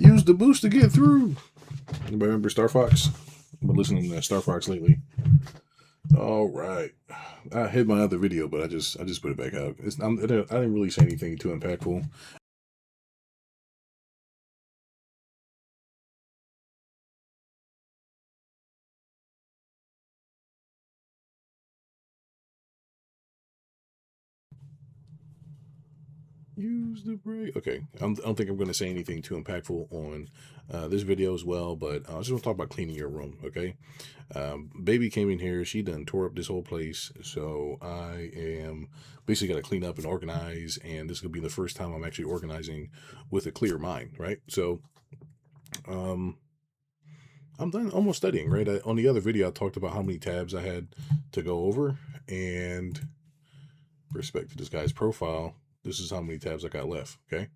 Use the boost to get through. Anybody remember Star Fox? I've been listening to Star Fox lately. All right. I hit my other video, but I just put it back out. I didn't really say anything too impactful. Use the brake. Okay, I don't think I'm going to say anything too impactful on this video as well, but I just want to talk about cleaning your room. Okay, baby came in here. She done tore up this whole place, so I am basically got to clean up and organize. And this is gonna be the first time I'm actually organizing with a clear mind, right? So, um, I'm done almost studying. Right, on the other video, I talked about how many tabs I had to go over, and with respect to this guy's profile, this is how many tabs I got left. Okay.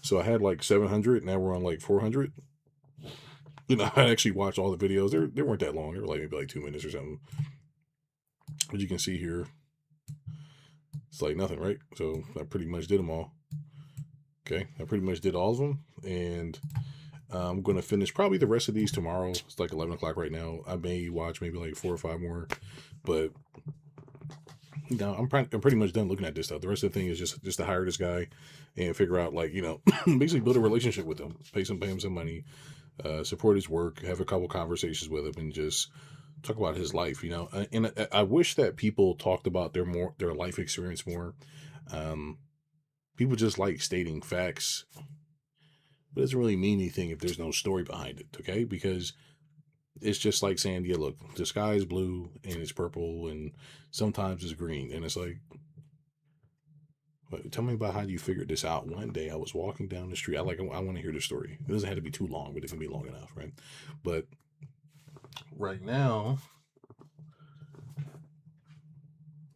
So I had like 700. Now we're on like 400. I actually watched all the videos. They weren't that long. They were like maybe like 2 minutes or something. But you can see here, it's like nothing, right? So I pretty much did them all. Okay, I pretty much did all of them, and I'm going to finish probably the rest of these tomorrow. It's like 11 o'clock right now. I may watch maybe like 4 or 5 more, but I'm pretty much done looking at this stuff. The rest of the thing is just to hire this guy and figure out basically build a relationship with him, pay him some money, support his work, have a couple conversations with him, and just talk about his life. And I wish that people talked about their life experience more. People just like stating facts, but it doesn't really mean anything if there's no story behind it. Okay, because it's just like saying, yeah, look, the sky is blue and it's purple and sometimes it's green. And it's like, tell me about how you figured this out. One day I was walking down the street. I want to hear the story. It doesn't have to be too long, but it can be long enough, right? But right now,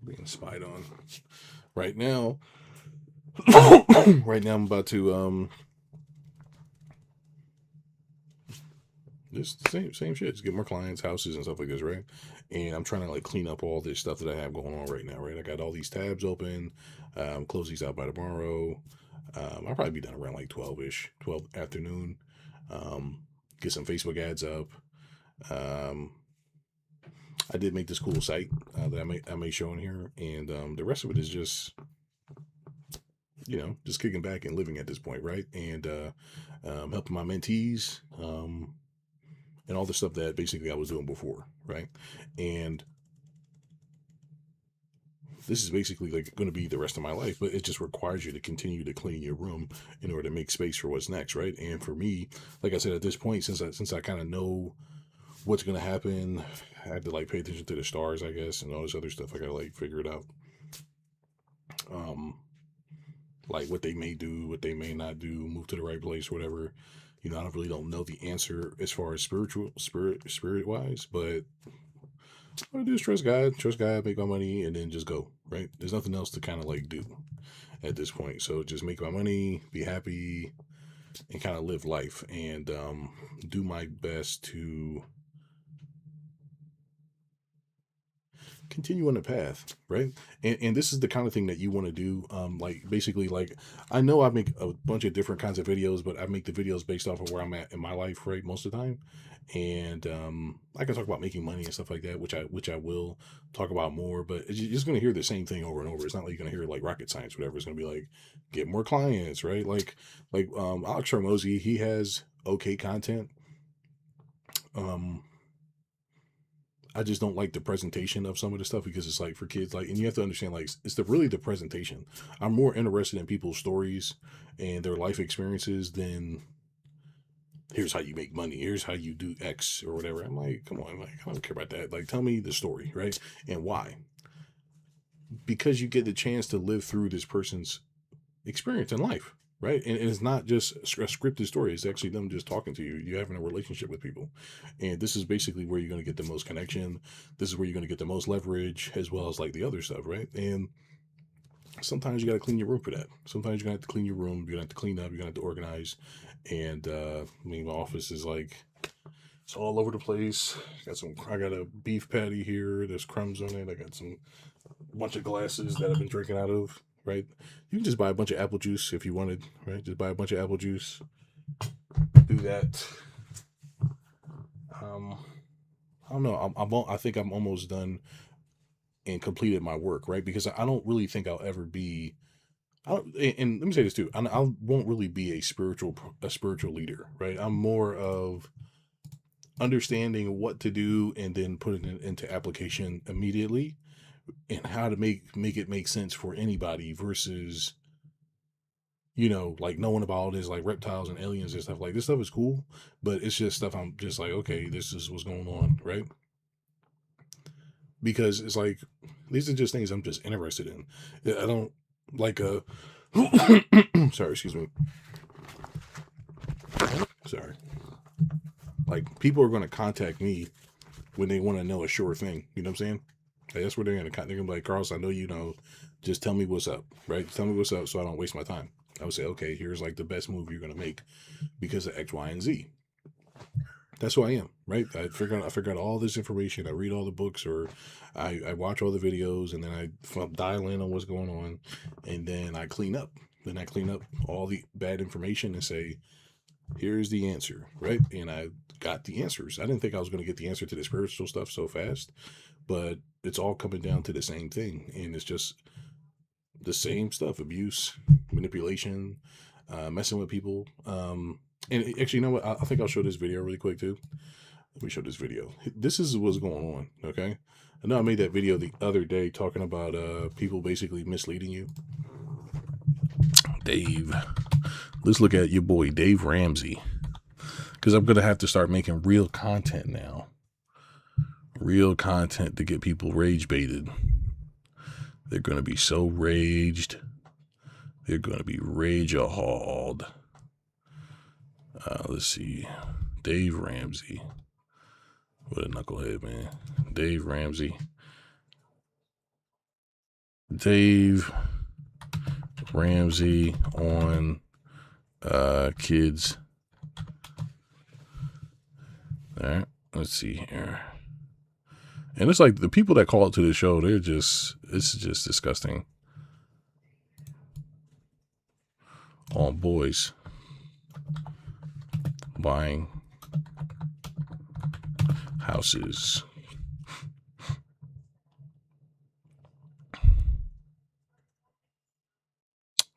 being spied on. Right now, I'm about to just same shit. Just get more clients, houses, and stuff like this, right? And I'm trying to like clean up all this stuff that I have going on right now, right? I got all these tabs open. Close these out by tomorrow. I'll probably be done around like 12-ish, 12 afternoon. Get some Facebook ads up. I did make this cool site that I may show in here, and the rest of it is just just kicking back and living at this point, right? And helping my mentees. And all the stuff that basically I was doing before, right? And this is basically like going to be the rest of my life, but it just requires you to continue to clean your room in order to make space for what's next, right? And for me, like I said, at this point, since I kind of know what's going to happen, I have to like pay attention to the stars, I guess, and all this other stuff. I got to like figure it out. Like what they may do, what they may not do, move to the right place, whatever. I don't know the answer as far as spirit wise, but what I do is trust God, make my money, and then just go, right? There's nothing else to kind of like do at this point. So just make my money, be happy, and kind of live life, and do my best to continue on the path, right? And this is the kind of thing that you want to do. Like basically, like I know I make a bunch of different kinds of videos, but I make the videos based off of where I'm at in my life, right? Most of the time, and I can talk about making money and stuff like that, which I will talk about more. But you're just gonna hear the same thing over and over. It's not like you're gonna hear like rocket science, whatever. It's gonna be like get more clients, right? Like Alex Hormozy, he has okay content. I just don't like the presentation of some of the stuff because it's like for kids, like, and you have to understand, like, it's really the presentation. I'm more interested in people's stories and their life experiences than here's how you make money, here's how you do X or whatever. I'm like, come on, like, I don't care about that. Like, tell me the story, right? And why? Because you get the chance to live through this person's experience in life, right? And it's not just a scripted story. It's actually them just talking to you. You're having a relationship with people. And this is basically where you're going to get the most connection. This is where you're going to get the most leverage, as well as like the other stuff, right? And sometimes you got to clean your room for that. Sometimes you're going to have to clean your room. You're going to have to clean up. You're going to have to organize. And my office is like, it's all over the place. I got a beef patty here. There's crumbs on it. I got some bunch of glasses that I've been drinking out of, right? You can just buy a bunch of apple juice if you wanted, right? Just buy a bunch of apple juice, do that. I don't know. I think I'm almost done and completed my work, right? Because I don't really think I'll ever be. I don't, and let me say this too. I won't really be a spiritual leader, right? I'm more of understanding what to do and then putting it into application immediately, and how to make it make sense for anybody versus, like knowing about all this like reptiles and aliens and stuff. Like, this stuff is cool, but it's just stuff I'm just like, okay, this is what's going on, right? Because it's like, these are just things I'm just interested in. I don't like sorry, excuse me. Sorry. Like, people are going to contact me when they want to know a sure thing. You know what I'm saying? Like, that's where they're going to be like, Carlos, I know you know. Just tell me what's up, right? Tell me what's up so I don't waste my time. I would say, okay, here's like the best move you're going to make because of X, Y, and Z. That's who I am, right? I figure out all this information. I read all the books, or I watch all the videos, and then I dial in on what's going on, and then I clean up. Then I clean up all the bad information and say, here's the answer, right? And I got the answers. I didn't think I was going to get the answer to the spiritual stuff so fast, but it's all coming down to the same thing, and it's just the same stuff: abuse, manipulation, messing with people. And actually, you know what? I think I'll show this video really quick too. Let me show this video. This is what's going on. Okay. I know I made that video the other day talking about people basically misleading you. Dave, let's look at your boy Dave Ramsey, because I'm gonna have to start making real content now. Real content to get people rage baited. They're gonna be so raged. They're gonna be rage-a-hauled. Let's see. Dave Ramsey. What a knucklehead, man. Dave Ramsey. Dave Ramsey on kids. All right. Let's see here. And it's like the people that call it to the show, it's just disgusting. On boys buying houses.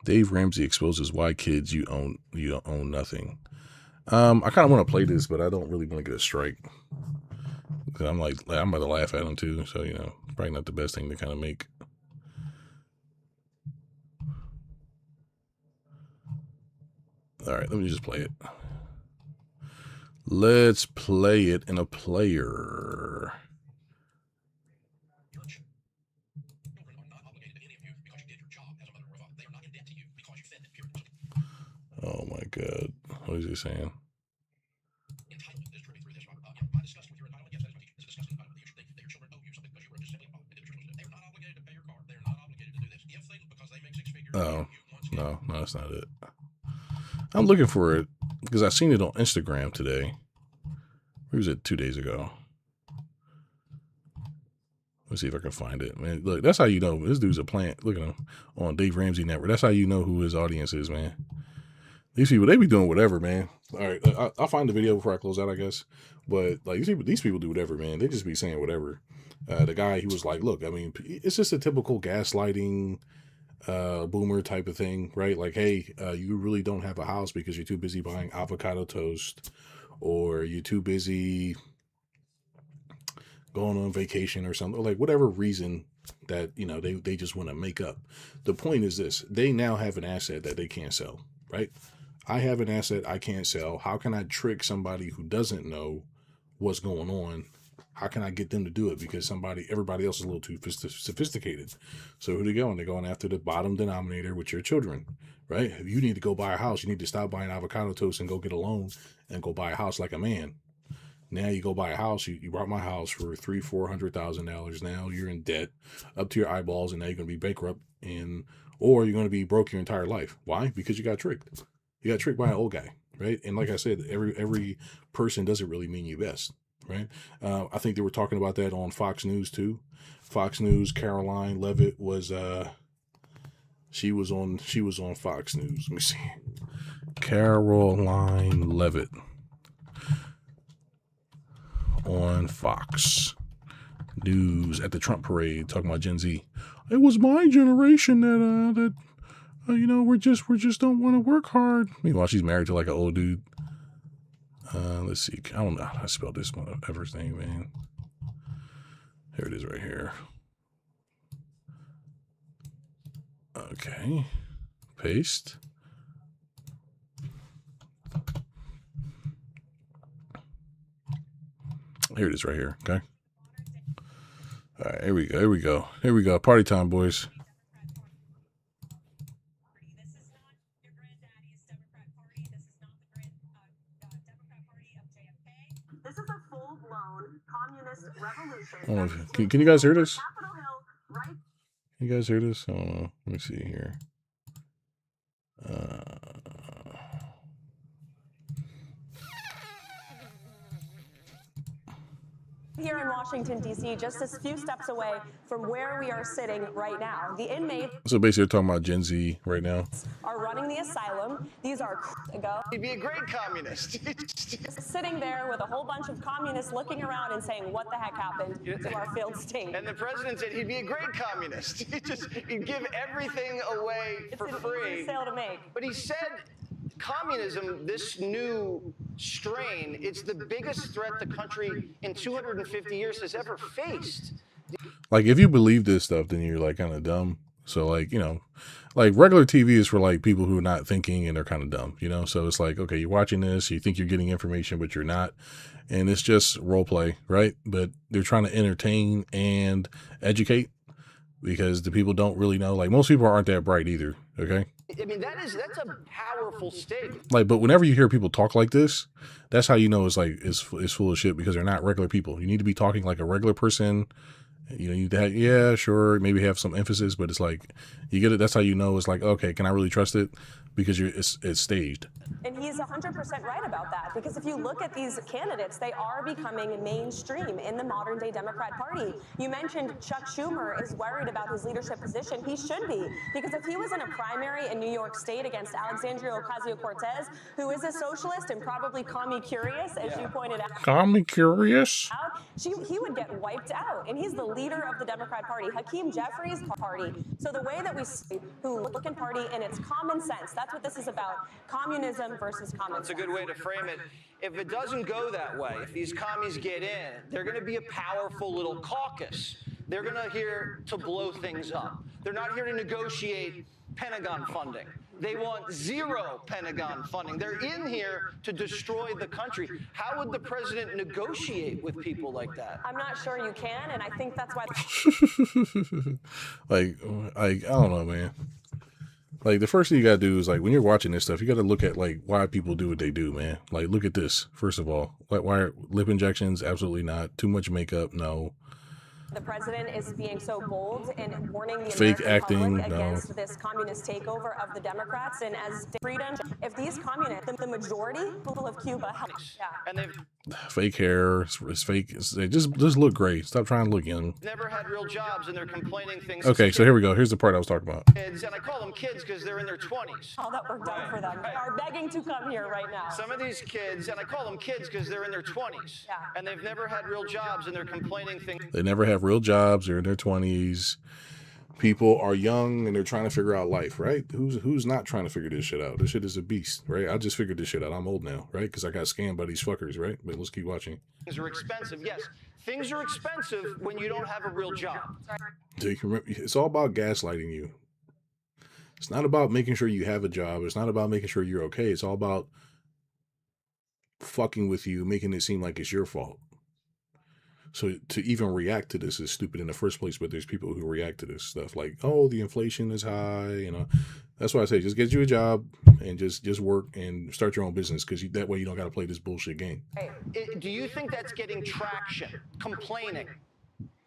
Dave Ramsey exposes why kids you don't own nothing. I kind of want to play this, but I don't really want to get a strike. Cause I'm about to laugh at him too, so probably not the best thing to kind of make. All right, let me just play it. Let's play it in a player. Oh my God. What is he saying? Oh, no, that's not it. I'm looking for it because I seen it on Instagram today. Where was it? 2 days ago. Let's see if I can find it, man. Look, that's how you know this dude's a plant. Look at him on Dave Ramsey Network. That's how you know who his audience is, man. These people, they be doing whatever, man. All right, I'll find the video before I close out, I guess. But like these people do whatever, man. They just be saying whatever. The guy, he was like, look, I mean, it's just a typical gaslighting boomer type of thing, right? Like, hey, you really don't have a house because you're too busy buying avocado toast, or you're too busy going on vacation or something, or like whatever reason that they just want to make up. The point is this: they now have an asset that they can't sell, right? I have an asset I can't sell. How can I trick somebody who doesn't know what's going on? How can I get them to do it? Because everybody else is a little too sophisticated. So who they going? They're going after the bottom denominator, which are children, right? If you need to go buy a house, you need to stop buying avocado toast and go get a loan and go buy a house like a man. Now you go buy a house. You bought my house for $300,000-$400,000. Now you're in debt up to your eyeballs, and now you're going to be bankrupt, or you're going to be broke your entire life. Why? Because you got tricked. You got tricked by an old guy, right? And like I said, every person doesn't really mean you best, right? I think they were talking about that on Fox News too. Fox News, Caroline Levitt was she was on Fox News. Let me see. Caroline Levitt on Fox News at the Trump parade talking about Gen Z. It was my generation that you know, we just don't want to work hard. Meanwhile, she's married to like an old dude. Let's see. I don't know how to spell this motherfucker's name, man. Here it is right here. Okay. Paste. Here it is right here. Okay. All right. Here we go. Here we go. Here we go. Party time, boys. This is a full-blown communist revolution. Can you guys hear this? Can you guys hear this? I don't know. Let me see here. Here in Washington, D.C., just a few steps away from where we are sitting right now. The inmates So basically, they're talking about Gen Z right now. are running the asylum. These are ago. He'd be a great communist. Sitting there with a whole bunch of communists looking around and saying, what the heck happened to our failed state? And the president said he'd be a great communist. He'd give everything away for It's an free. easy sale to make. But he said communism, this new strain, it's the biggest threat the country in 250 years has ever faced. Like, if you believe this stuff, then you're like kind of dumb. So, like, you know, like regular TV is for like people who are not thinking and they're kind of dumb, you know? So it's like, okay, you're watching this, you think you're getting information, but you're not. And it's just role play, right? But they're trying to entertain and educate because the people don't really know. Like, most people aren't that bright either, okay? I mean, that's a powerful statement. Like, but whenever you hear people talk like this, that's how you know it's like, it's full of shit because they're not regular people. You need to be talking like a regular person. You know, you have, yeah, sure, maybe have some emphasis, but it's like, you get it. That's how you know it's like, okay, can I really trust it? Because it's staged. And he's 100% right about that, because if you look at these candidates, they are becoming mainstream in the modern day Democrat Party. You mentioned Chuck Schumer is worried about his leadership position. He should be, because if he was in a primary in New York State against Alexandria Ocasio-Cortez, who is a socialist and probably commie curious, as you pointed out. Commie curious? He would get wiped out, and he's the leader of the Democrat Party, Hakeem Jeffries' party. So the way that we see who look in party, and it's common sense. That's what this is about, communism versus common sense. That's a good way to frame it. If it doesn't go that way, if these commies get in, they're going to be a powerful little caucus. They're going to here to blow things up. They're not here to negotiate Pentagon funding. They want zero Pentagon funding. They're in here to destroy the country. How would the president negotiate with people like that? I'm not sure you can, and I think that's why. like, I don't know, man. Like, the first thing you gotta do is, like, when you're watching this stuff, you gotta look at, like, why people do what they do, man. Like, look at this, first of all. Like, why lip injections? Absolutely not. Too much makeup? No. The president is being so bold and warning the Fake American acting, public against this communist takeover of the Democrats. And as freedom, if these communists, the majority people of Cuba, And they've Fake hair. It's fake. They just look great. Stop trying to look young. never had real jobs, and they're complaining things. Okay, so here we go. Here's the part I was talking about. Kids, and I call them kids because they're in their 20s. all that worked out for them. They are begging to come here right now. Some of these kids, and I call them kids because they're in their 20s, Yeah. and they've never had real jobs, and they're complaining things. They never have real jobs. They're in their 20s. People are young and they're trying to figure out life, right? Who's not trying to figure this shit out? This shit is a beast, right? I just figured this shit out. I'm old now, right? Because I got scammed by these fuckers, right? But let's keep watching. Things are expensive. Yes, things are expensive when you don't have a real job. So you can remember, it's all about gaslighting you. It's not about making sure you have a job. It's not about making sure you're okay. It's all about fucking with you, making it seem like it's your fault. So to even react to this is stupid in the first place, but there's people who react to this stuff like, oh, the inflation is high, you know. That's why I say just get you a job and just work and start your own business, because that way you don't got to play this bullshit game. Do you think that's getting traction? Complaining?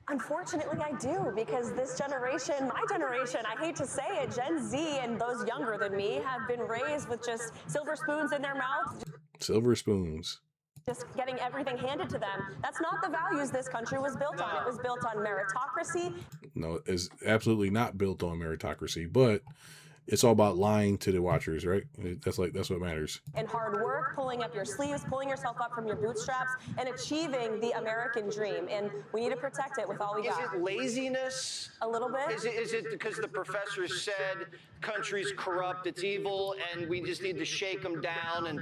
Unfortunately, I do, because this generation, my generation, I hate to say it, Gen Z and those younger than me have been raised with just silver spoons in their mouth. Silver spoons. Just getting everything handed to them. That's not the values this country was built on. It was built on meritocracy. No, it's absolutely not built on meritocracy, but It's all about lying to the watchers, right? That's what matters. And hard work, pulling up your sleeves, pulling yourself up from your bootstraps, and achieving the American dream. And we need to protect it with all we got. Is it laziness? A little bit. Is it because the professors said country's corrupt, it's evil, and we just need to shake them down and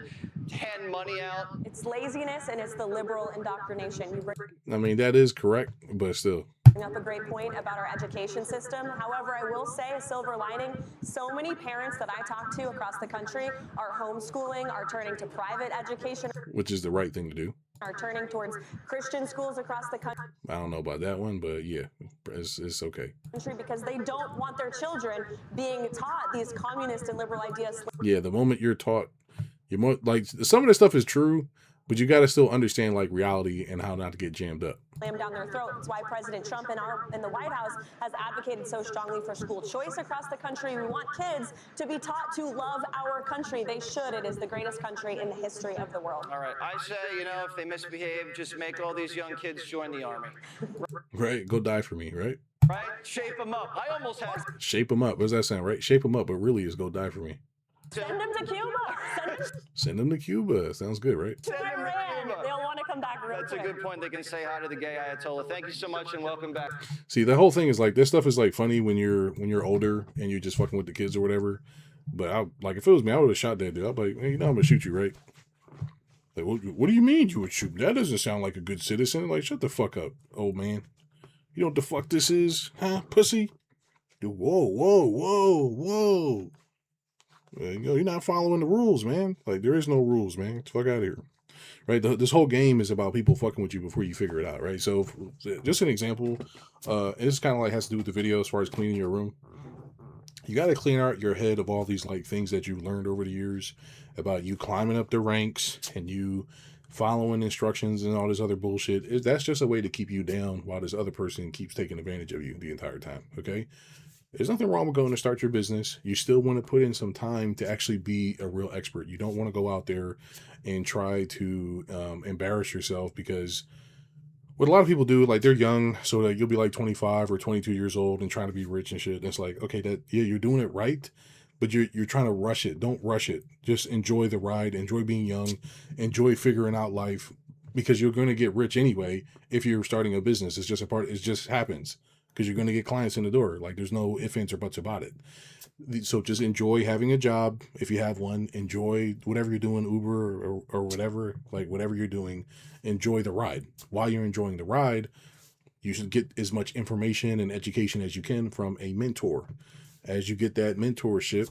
hand money out? It's laziness, and it's the liberal indoctrination. You bring I mean, that is correct, but still. up a great point about our education system. However, I will say a silver lining, so many parents that I talk to across the country are homeschooling, are turning to private education, Which is the right thing to do. are turning towards Christian schools across the country. I don't know about that one, but yeah, it's okay. Because they don't want their children being taught these communist and liberal ideas. Yeah, the moment you're taught, you're more like some of this stuff is true, but you got to still understand like reality and how not to get jammed up. Slam down their throat. That's why President Trump in the White House has advocated so strongly for school choice across the country. We want kids to be taught to love our country. They should. It is the greatest country in the history of the world. All right, I say, if they misbehave, just make all these young kids join the army. Right? Go die for me, right? Right? Shape them up. I almost had... Shape them up. What does that sound, right? Shape them up, but really is go die for me. Send them to Cuba. Send them to Cuba. Sounds good, right? To Iran. They'll want to come back real That's quick. a good point. They can say hi to the gay Ayatollah. Thank you so much and welcome back. See, the whole thing is like this stuff is like funny when you're older and you're just fucking with the kids or whatever. But if it was me, I would have shot that dude. I'd be like, hey, I'm gonna shoot you, right? Like, what do you mean you would shoot? That doesn't sound like a good citizen. Like, shut the fuck up, old man. You know what the fuck this is, huh, pussy? Dude, whoa. You're not following the rules, man. Like, there is no rules, man. Get the fuck out of here. Right? This whole game is about people fucking with you before you figure it out, right? So, just an example, this kind of like has to do with the video as far as cleaning your room. You got to clean out your head of all these like things that you've learned over the years about you climbing up the ranks and you following instructions and all this other bullshit. That's just a way to keep you down while this other person keeps taking advantage of you the entire time, okay? There's nothing wrong with going to start your business. You still want to put in some time to actually be a real expert. You don't want to go out there and try to embarrass yourself, because what a lot of people do, like they're young, so like you'll be like 25 or 22 years old and trying to be rich and shit. And it's like, okay, you're doing it right, but you're trying to rush it. Don't rush it. Just enjoy the ride. Enjoy being young. Enjoy figuring out life, because you're going to get rich anyway if you're starting a business. It's just it just happens. Because you're going to get clients in the door. Like, there's no ifs, ands, or buts about it. So just enjoy having a job if you have one. Enjoy whatever you're doing, Uber or whatever. Like, whatever you're doing, enjoy the ride. While you're enjoying the ride, you should get as much information and education as you can from a mentor. As you get that mentorship,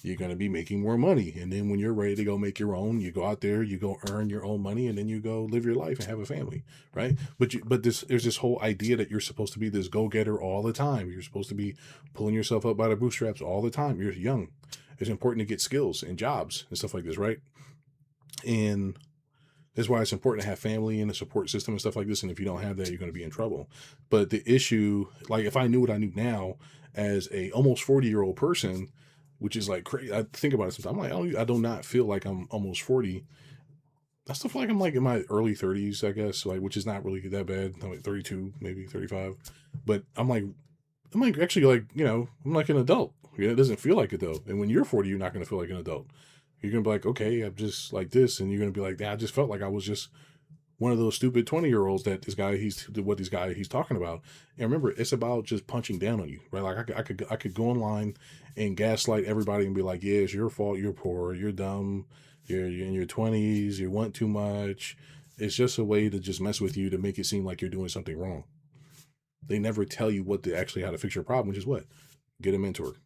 you're going to be making more money. And then when you're ready to go make your own, you go out there, you go earn your own money, and then you go live your life and have a family, right? But there's this whole idea that you're supposed to be this go-getter all the time. You're supposed to be pulling yourself up by the bootstraps all the time. You're young. It's important to get skills and jobs and stuff like this, right? And that's why it's important to have family and a support system and stuff like this. And if you don't have that, you're going to be in trouble. But the issue, like if I knew what I knew now as a almost 40-year-old person, which is like crazy. I think about it sometimes. I'm like, I do not feel like I'm almost 40. I still feel like I'm like in my early 30s, I guess, like, which is not really that bad. I'm like 32, maybe 35. But I'm like actually like, I'm like an adult. It doesn't feel like it though. And when you're 40, you're not going to feel like an adult. You're going to be like, okay, I'm just like this. And you're going to be like, yeah, I just felt like I was just one of those stupid 20-year-olds that this guy he's talking about. And remember, it's about just punching down on you, right? Like I could go online and gaslight everybody and be like, yeah, it's your fault, you're poor, you're dumb, you're in your 20s, you want too much. It's just a way to just mess with you to make it seem like you're doing something wrong. They never tell you how to fix your problem, which is what? Get a mentor.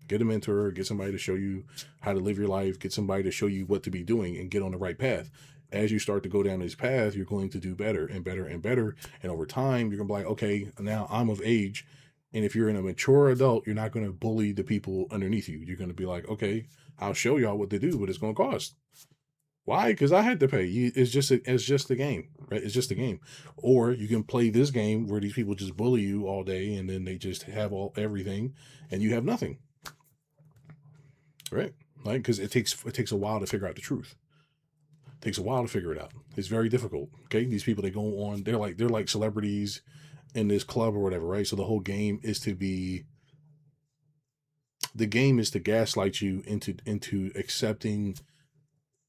Get a mentor, get somebody to show you how to live your life, get somebody to show you what to be doing and get on the right path. As you start to go down this path, you're going to do better and better and better. And over time, you're going to be like, okay, now I'm of age. And if you're in a mature adult, you're not going to bully the people underneath you. You're going to be like, okay, I'll show y'all what to do, but it's going to cost. Why? Because I had to pay. It's just the game, right? It's just a game. Or you can play this game where these people just bully you all day and then they just have everything and you have nothing. Right? Like, because it takes a while to figure out the truth. It takes a while to figure it out. It's very difficult. Okay, these people, they go on. They're like celebrities in this club or whatever, right? So the whole game is to be the game is to gaslight you into accepting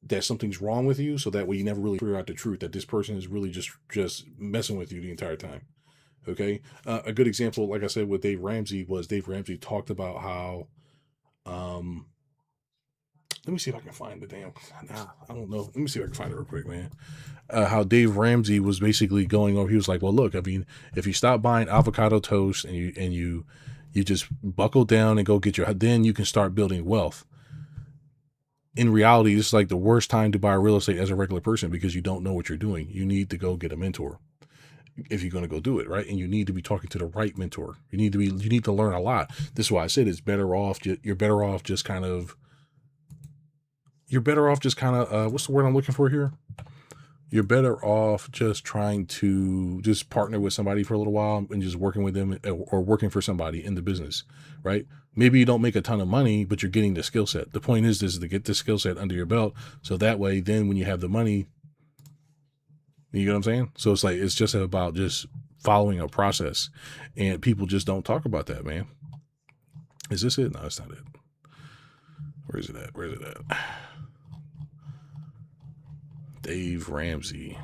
that something's wrong with you, so that way you never really figure out the truth that this person is really just messing with you the entire time. Okay, a good example, like I said, with Dave Ramsey was Dave Ramsey talked about how, um, let me see if I can find the damn. Nah, I don't know. Let me see if I can find it real quick, man. How Dave Ramsey was basically going over. He was like, "Well, look, I mean, if you stop buying avocado toast and you just buckle down and go get your, then you can start building wealth." In reality, this is like the worst time to buy real estate as a regular person because you don't know what you're doing. You need to go get a mentor if you're going to go do it, right? And you need to be talking to the right mentor. You need to learn a lot. This is why I said it's better off. You're better off just kind of. You're better off just kind of. What's the word I'm looking for here? You're better off just trying to just partner with somebody for a little while and just working with them, or working for somebody in the business, right? Maybe you don't make a ton of money, but you're getting the skill set. The point is to get the skill set under your belt. So that way, then when you have the money, you know what I'm saying? So it's like, it's just about just following a process, and people just don't talk about that, man. Is this it? No, it's not it. Where is it at? Where is it at? Dave Ramsey.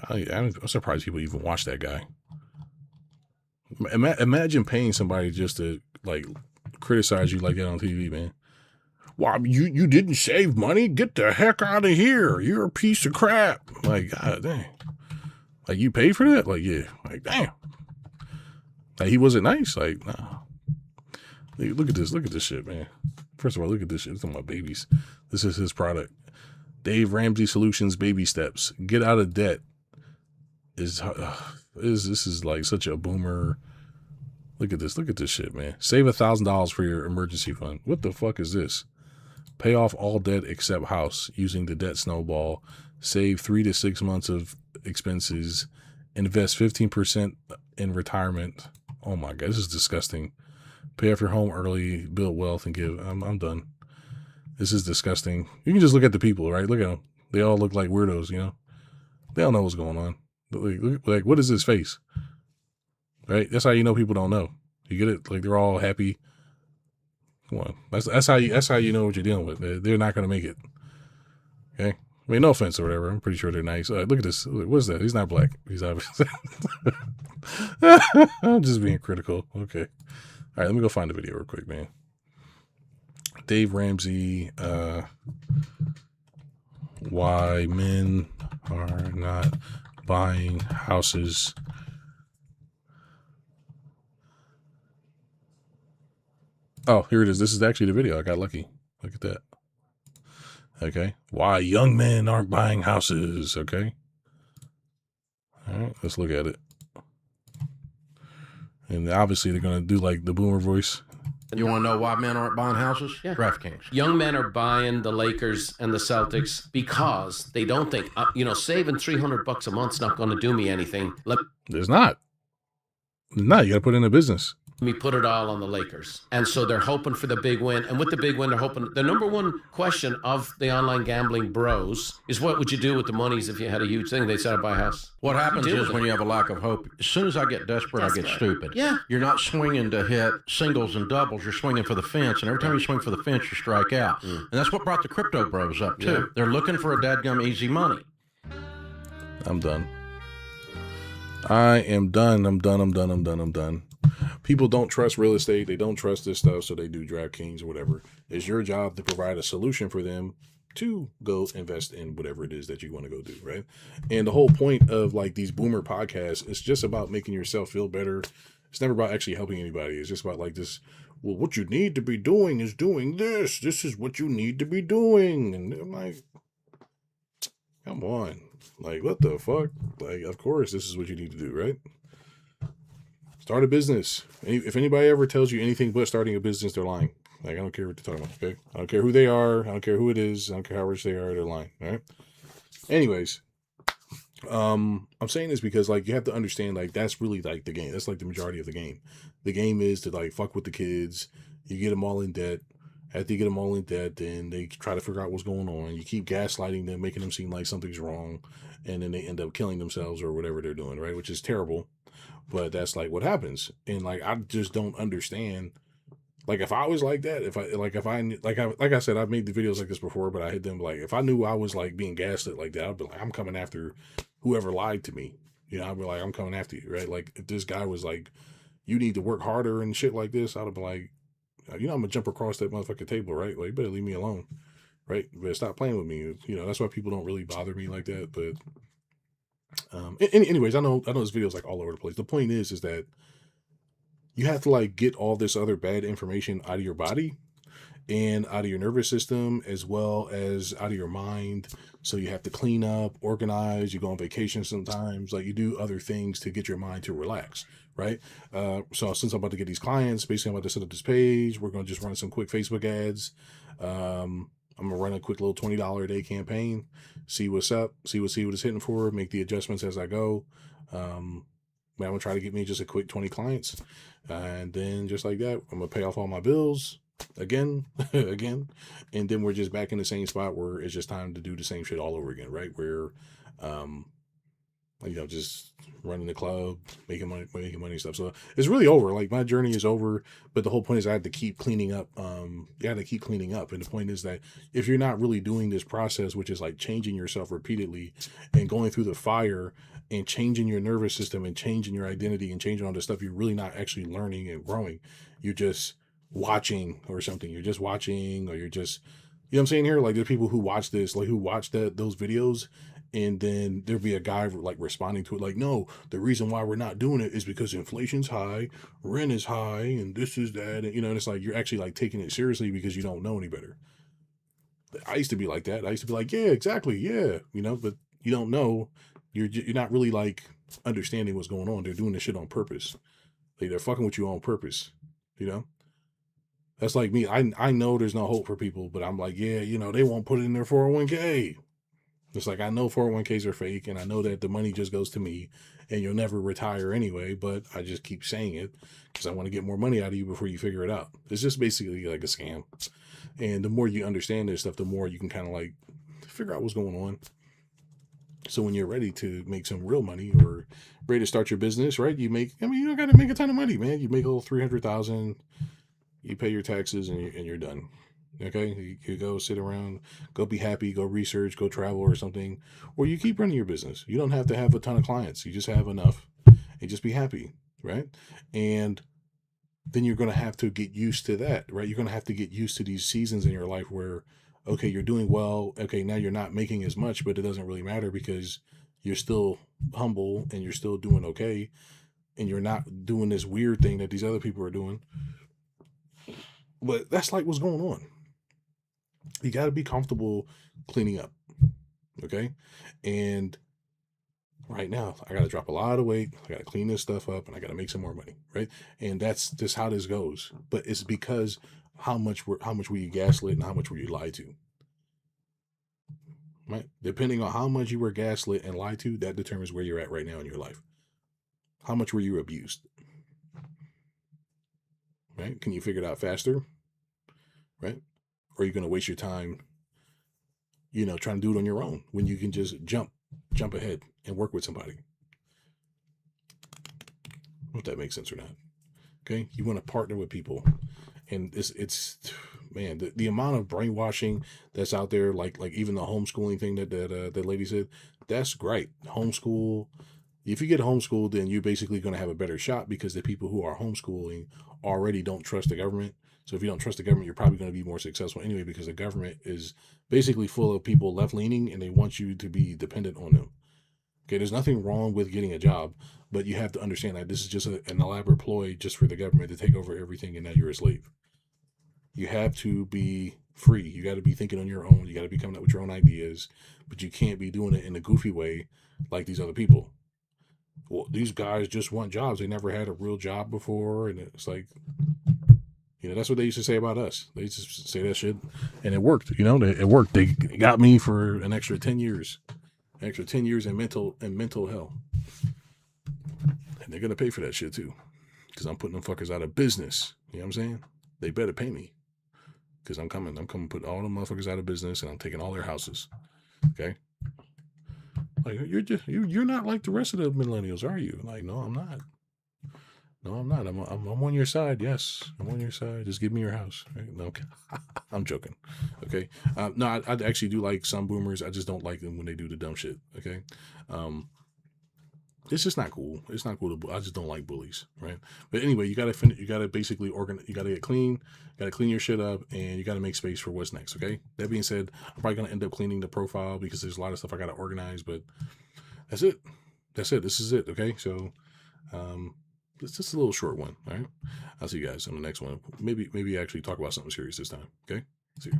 I'm surprised people even watch that guy. Imagine paying somebody just to like criticize you like that on TV, man. Well, you didn't save money? Get the heck out of here. You're a piece of crap. Like, God dang. Like, you paid for that? Like, yeah. Like, damn. Like, he wasn't nice. Like, nah. Look at this. Look at this shit, man. First of all, look at this shit. It's on my babies. This is his product. Dave Ramsey Solutions Baby Steps. Get out of debt. This is like such a boomer. Look at this. Look at this shit, man. Save $1,000 for your emergency fund. What the fuck is this? Pay off all debt except house using the debt snowball. Save 3 to 6 months of expenses. Invest 15% in retirement. Oh my God, this is disgusting. Pay off your home early, build wealth, and give. I'm done. This is disgusting. You can just look at the people, right? Look at them. They all look like weirdos, you know? They don't know what's going on. Like, what is his face? Right? That's how you know people don't know. You get it? Like, they're all happy. Come on. That's how you know what you're dealing with. They're not going to make it. Okay? I mean, no offense or whatever. I'm pretty sure they're nice. Look at this. What is that? He's not black. He's obviously. I'm just being critical. Okay. All right, let me go find the video real quick, man. Dave Ramsey, why men are not buying houses. Oh, here it is. This is actually the video. I got lucky. Look at that. Okay. Why young men aren't buying houses. Okay. All right, let's look at it. And obviously they're going to do like the boomer voice. You want to know why men aren't buying houses? Yeah. DraftKings. Young men are buying the Lakers and the Celtics because they don't think, saving $300 a month's not going to do me anything. There's not. You got to put in a business. Me put it all on the Lakers. And so they're hoping for the big win. And with the big win, they're hoping. The number one question of the online gambling bros is, what would you do with the monies if you had a huge thing? They said, I'd buy a house. What happens is when you have a lack of hope, as soon as I get desperate, I get stupid. Yeah. You're not swinging to hit singles and doubles. You're swinging for the fence. And every time you swing for the fence, you strike out. And that's what brought the crypto bros up, too. Yeah. They're looking for a dadgum easy money. I'm done. I am done. I'm done. People don't trust real estate. They don't trust this stuff, so they do DraftKings or whatever. It's your job to provide a solution for them to go invest in whatever it is that you want to go do, right? And the whole point of like these boomer podcasts is just about making yourself feel better. It's never about actually helping anybody. It's just about like this, well, what you need to be doing is doing this. This is what you need to be doing. And I'm like, come on. Like, what the fuck? Like, of course, this is what you need to do, right? Start a business. If anybody ever tells you anything but starting a business, they're lying. Like, I don't care what they're talking about, okay? I don't care who they are. I don't care who it is. I don't care how rich they are. They're lying, all right? Anyways, I'm saying this because, like, you have to understand, like, that's really, like, the game. That's, like, the majority of the game. The game is to, like, fuck with the kids. You get them all in debt. After you get them all in debt, then they try to figure out what's going on. You keep gaslighting them, making them seem like something's wrong, and then they end up killing themselves or whatever they're doing, right? Which is terrible. But that's like what happens. And like, I just don't understand Like if I was like that, like I said, I've made the videos like this before, but I hit them like if I knew I was like being gaslit like that, I'd be like, I'm coming after whoever lied to me. I'd be like, I'm coming after you, right? Like if this guy was like, you need to work harder and shit like this, I'd be like, I'm gonna jump across that motherfucking table, right? Like, you better leave me alone, right? You better stop playing with me. That's why people don't really bother me like that. But anyways, I know this video is like all over the place. The point is that you have to like get all this other bad information out of your body and out of your nervous system as well as out of your mind. So you have to clean up, organize, you go on vacation sometimes, like you do other things to get your mind to relax, right? So since I'm about to get these clients, basically I'm about to set up this page. We're going to just run some quick Facebook ads. I'm going to run a quick little $20 a day campaign, see what's up, see what it's hitting for, make the adjustments as I go. I'm going to try to get me just a quick 20 clients. And then just like that, I'm going to pay off all my bills again, and then we're just back in the same spot where it's just time to do the same shit all over again, right? Where, just running the club, making money and stuff. So it's really over. Like my journey is over, but the whole point is I had to keep cleaning up. You had to keep cleaning up. And the point is that if you're not really doing this process, which is like changing yourself repeatedly and going through the fire and changing your nervous system and changing your identity and changing all this stuff, you're really not actually learning and growing. You're just watching or something. You're just watching, or you're just, what I'm saying here? Like there's people who watch this, like who watch those videos, and then there'll be a guy like responding to it like, no, the reason why we're not doing it is because inflation's high, rent is high, and this is that. And, and it's like you're actually like taking it seriously because you don't know any better. I used to be like that. I used to be like, yeah, exactly, yeah, but you don't know. You're not really like understanding what's going on. They're doing this shit on purpose. Like they're fucking with you on purpose. That's like me. I know there's no hope for people, but I'm like, yeah, they won't put it in their 401k. It's like, I know 401ks are fake, and I know that the money just goes to me, and you'll never retire anyway, but I just keep saying it because I want to get more money out of you before you figure it out. It's just basically like a scam. And the more you understand this stuff, the more you can kind of like figure out what's going on. So when you're ready to make some real money or ready to start your business, right? You don't got to make a ton of money, man. You make a little 300,000, you pay your taxes, and you're done. Okay, you go sit around, go be happy, go research, go travel or something, or you keep running your business. You don't have to have a ton of clients. You just have enough and just be happy, right? And then you're going to have to get used to that, right? You're going to have to get used to these seasons in your life where, okay, you're doing well. Okay, now you're not making as much, but it doesn't really matter because you're still humble and you're still doing okay. And you're not doing this weird thing that these other people are doing. But that's like what's going on. You got to be comfortable cleaning up. Okay. And right now I got to drop a lot of weight. I got to clean this stuff up and I got to make some more money. Right. And that's just how this goes. But it's because how much were you gaslit and how much were you lied to? Right. Depending on how much you were gaslit and lied to, that determines where you're at right now in your life. How much were you abused? Right. Can you figure it out faster? Right. Or are you going to waste your time, trying to do it on your own when you can just jump ahead and work with somebody? If that makes sense or not. Okay. You want to partner with people, and it's man, the amount of brainwashing that's out there, like even the homeschooling thing that lady said, that's great. Homeschool. If you get homeschooled, then you're basically going to have a better shot because the people who are homeschooling already don't trust the government. So if you don't trust the government, you're probably going to be more successful anyway, because the government is basically full of people left-leaning and they want you to be dependent on them. Okay, there's nothing wrong with getting a job, but you have to understand that this is just an elaborate ploy just for the government to take over everything, and now you're a slave. You have to be free. You got to be thinking on your own. You got to be coming up with your own ideas, but you can't be doing it in a goofy way like these other people. Well, these guys just want jobs. They never had a real job before, and it's like, that's what they used to say about us. They used to say that shit, and it worked. It worked. They got me for an extra 10 years, in mental hell, and they're gonna pay for that shit too, because I'm putting them fuckers out of business. You know what I'm saying? They better pay me, because I'm coming put all the motherfuckers out of business, and I'm taking all their houses. Okay. Like you're not like the rest of the millennials, are you? Like, no, I'm not. No, I'm not. I'm on your side. Yes, I'm on your side. Just give me your house. Right? No, okay. I'm joking. Okay. No, I actually do like some boomers. I just don't like them when they do the dumb shit. Okay. Um, it's just not cool. It's not cool to. I just don't like bullies, right? But anyway, you gotta finish. You gotta basically organize. You gotta get clean. You gotta clean your shit up, and you gotta make space for what's next. Okay. That being said, I'm probably gonna end up cleaning the profile because there's a lot of stuff I gotta organize. But that's it. That's it. This is it. Okay. So, um, it's just a little short one. All right. I'll see you guys on the next one. Maybe actually talk about something serious this time. Okay. See you.